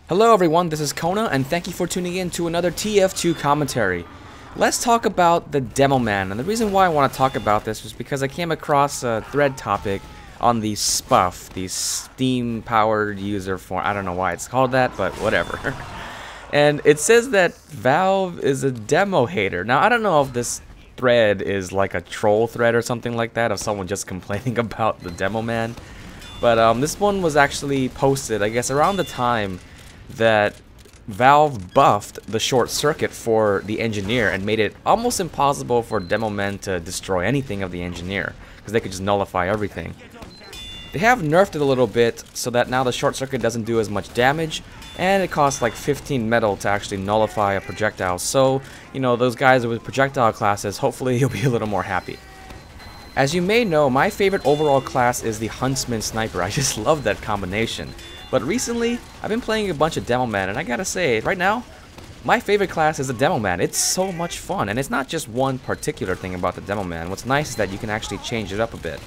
Hello everyone, this is Kona, and thank you for tuning in to another TF2 commentary. Let's talk about the Demoman, and the reason why I want to talk about this was because I came across a thread topic on the SPUF, the Steam-powered user form. I don't know why it's called that, but whatever. And it says that Valve is a demo hater. Now, I don't know if this thread is like a troll thread or something like that, of someone just complaining about the Demoman. But this one was actually posted, I guess, around the time that Valve buffed the short circuit for the engineer and made it almost impossible for Demoman to destroy anything of the engineer, because they could just nullify everything. They have nerfed it a little bit so that now the short circuit doesn't do as much damage, and it costs like 15 metal to actually nullify a projectile. So, you know, those guys with projectile classes, hopefully you'll be a little more happy. As you may know, my favorite overall class is the Huntsman Sniper. I just love that combination. But recently, I've been playing a bunch of Demoman, and I gotta say, right now, my favorite class is the Demoman. It's so much fun, and it's not just one particular thing about the Demoman. What's nice is that you can actually change it up a bit.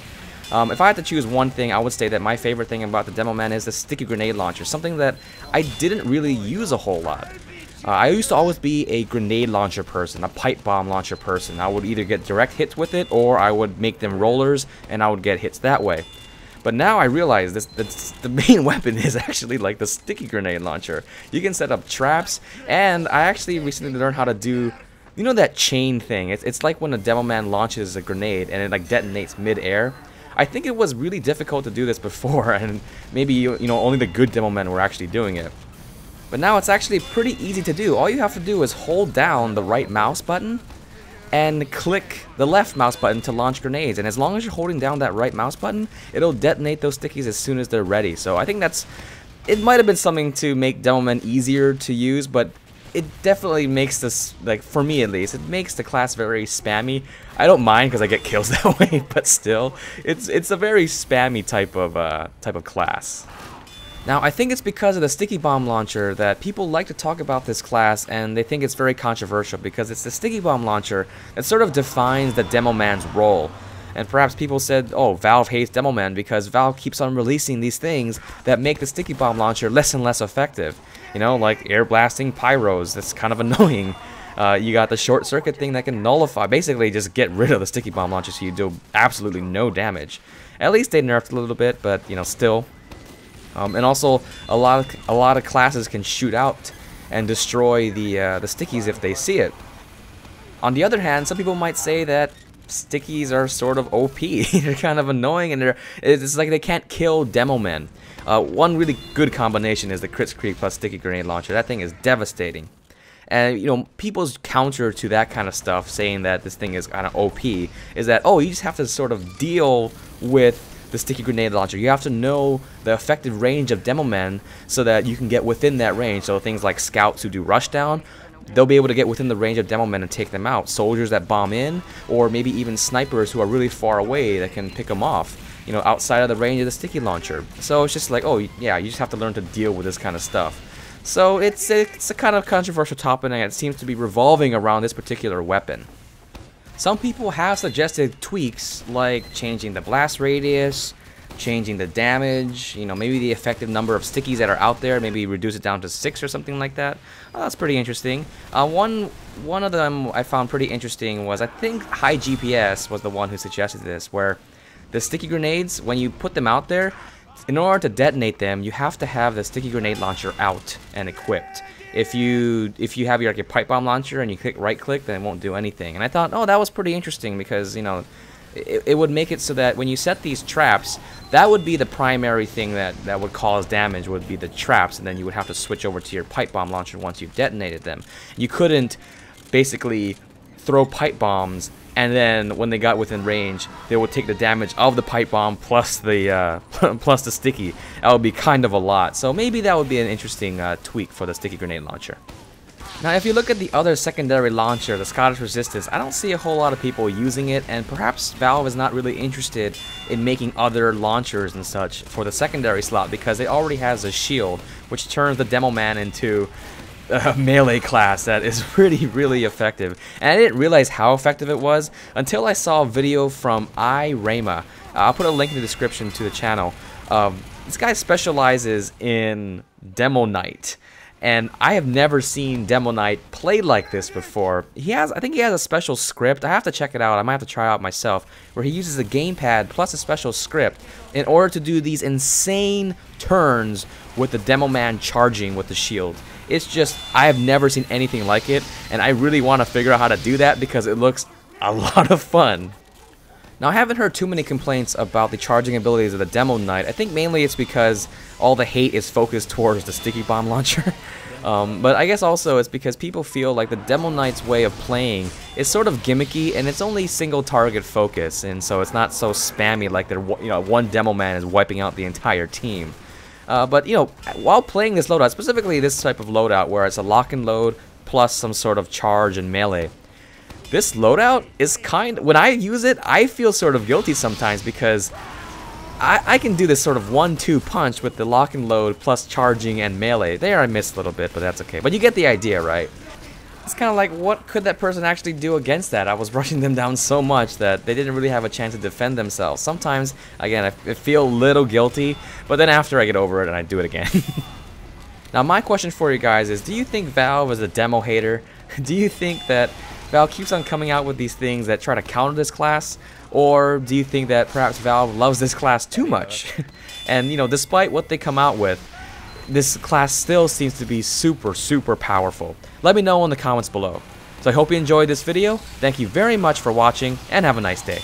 If I had to choose one thing, I would say that my favorite thing about the Demoman is the sticky grenade launcher, something that I didn't really use a whole lot. I used to always be a grenade launcher person, a pipe bomb launcher person. I would either get direct hits with it, or I would make them rollers, and I would get hits that way. But now I realize the main weapon is actually like the sticky grenade launcher. You can set up traps, and I actually recently learned how to do, you know, that chain thing. It's like when a Demoman launches a grenade and it like detonates mid-air. I think it was really difficult to do this before, and maybe you know only the good Demomen were actually doing it. But now it's actually pretty easy to do. All you have to do is hold down the right mouse button and click the left mouse button to launch grenades, and as long as you're holding down that right mouse button, it'll detonate those stickies as soon as they're ready. So I think it might have been something to make Demoman easier to use, but it definitely makes this, like for me at least, it makes the class very spammy. I don't mind because I get kills that way, but still, it's a very spammy type of class. Now, I think it's because of the sticky bomb launcher that people like to talk about this class, and they think it's very controversial because it's the sticky bomb launcher that sort of defines the Demoman's role. And perhaps people said, oh, Valve hates Demoman because Valve keeps on releasing these things that make the sticky bomb launcher less and less effective. You know, like air blasting pyros, that's kind of annoying. You got the short circuit thing that can nullify, basically just get rid of the sticky bomb launcher so you do absolutely no damage. At least they nerfed a little bit, but you know, still. And also, a lot of classes can shoot out and destroy the stickies if they see it. On the other hand, some people might say that stickies are sort of OP. They're kind of annoying, and it's like they can't kill Demomen. One really good combination is the Kritzkrieg plus sticky grenade launcher. That thing is devastating. And you know, people's counter to that kind of stuff, saying that this thing is kind of OP, is that, oh, you just have to sort of deal with the sticky grenade launcher. You have to know the effective range of Demomen so that you can get within that range. So things like scouts who do rushdown, they'll be able to get within the range of Demomen and take them out. Soldiers that bomb in, or maybe even snipers who are really far away that can pick them off, you know, outside of the range of the sticky launcher. So it's just like, oh yeah, you just have to learn to deal with this kind of stuff. So it's a kind of controversial topic, and it seems to be revolving around this particular weapon. Some people have suggested tweaks like changing the blast radius, changing the damage, you know, maybe the effective number of stickies that are out there, maybe reduce it down to 6 or something like that. Oh, that's pretty interesting. One of them I found pretty interesting was, I think High GPS was the one who suggested this, where the sticky grenades, when you put them out there, in order to detonate them, you have to have the sticky grenade launcher out and equipped. If you have your pipe bomb launcher and you right click, then it won't do anything. And I thought, oh, that was pretty interesting because, you know, it would make it so that when you set these traps, that would be the primary thing that would cause damage, would be the traps, and then you would have to switch over to your pipe bomb launcher once you've detonated them. You couldn't basically throw pipe bombs and then when they got within range, they would take the damage of the pipe bomb plus the plus the sticky. That would be kind of a lot. So maybe that would be an interesting tweak for the sticky grenade launcher. Now, if you look at the other secondary launcher, the Scottish Resistance, I don't see a whole lot of people using it, and perhaps Valve is not really interested in making other launchers and such for the secondary slot because it already has a shield, which turns the Demoman into melee class that is really effective. And I didn't realize how effective it was until I saw a video from I'll put a link in the description to the channel. This guy specializes in Demoman. And I have never seen Demoman played like this before. I think he has a special script. I have to check it out. I might have to try out myself. Where he uses a gamepad plus a special script in order to do these insane turns with the Demoman charging with the shield. It's just, I have never seen anything like it. And I really want to figure out how to do that because it looks a lot of fun. Now, I haven't heard too many complaints about the charging abilities of the Demoman. I think mainly it's because all the hate is focused towards the sticky bomb launcher. But I guess also it's because people feel like the Demoman's way of playing is sort of gimmicky, and it's only single target focus, and so it's not so spammy like one Demoman is wiping out the entire team. But while playing this loadout, specifically this type of loadout where it's a lock and load plus some sort of charge and melee, this loadout is when I use it, I feel sort of guilty sometimes because I can do this sort of 1-2 punch with the lock and load plus charging and melee. There I missed a little bit, but that's okay. But you get the idea, right? It's kind of like, what could that person actually do against that? I was rushing them down so much that they didn't really have a chance to defend themselves. Sometimes, again, I feel a little guilty, but then after I get over it and I do it again. Now my question for you guys is, do you think Valve is a demo hater? Do you think that Valve keeps on coming out with these things that try to counter this class? Or do you think that perhaps Valve loves this class too much? And despite what they come out with, this class still seems to be super, super powerful. Let me know in the comments below. So I hope you enjoyed this video. Thank you very much for watching, and have a nice day.